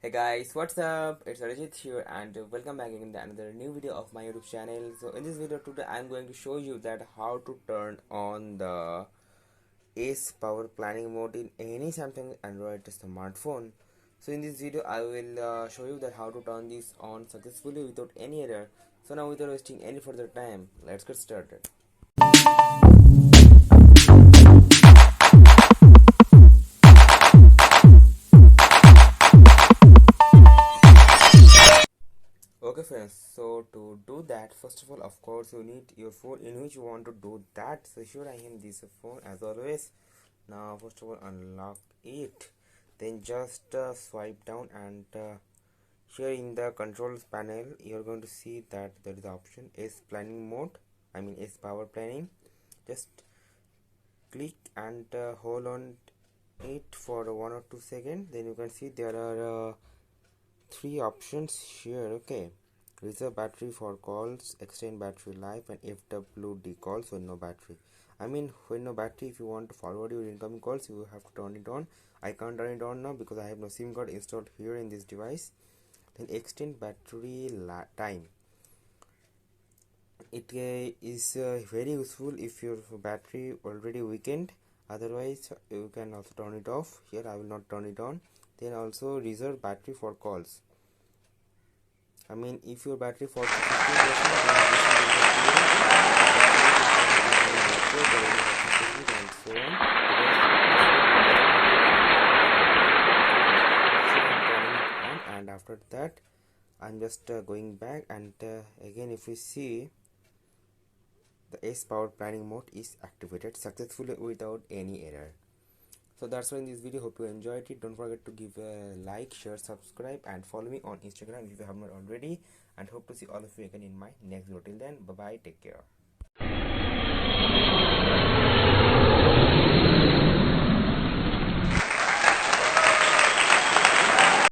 Hey guys, what's up? It's Arjit here and welcome back again to another new video of my YouTube channel. So in this video today I'm going to show you that how to turn on the ACE power planning mode in any Samsung Android smartphone. So in this video I will show you that how to turn this on successfully without any error. So now without wasting any further time, let's get started. Okay friends, so to do that, first of all, of course, you need your phone in which you want to do that. So here I am this phone as always. Now first of all unlock it, then just swipe down and here in the controls panel you're going to see that there is the option ACE planning mode, ACE power planning. Just click and hold on it for 1 or 2 seconds, then you can see there are three options here. Okay, reserve battery for calls, extend battery life, and FWD calls when no battery. When no battery, if you want to forward your incoming calls, you have to turn it on. I can't turn it on now because I have no SIM card installed here in this device. Then extend battery time. It is very useful if your battery already weakened. Otherwise, you can also turn it off. Here, I will not turn it on. Then also reserve battery for calls. If your battery falls to 50%, and after that I'm just going back and again if we see the ACE power planning mode is activated successfully without any error. So that's all in this video. Hope you enjoyed it. Don't forget to give a like, share, subscribe, and follow me on Instagram if you have not already. And hope to see all of you again in my next video. Till then, bye bye. Take care.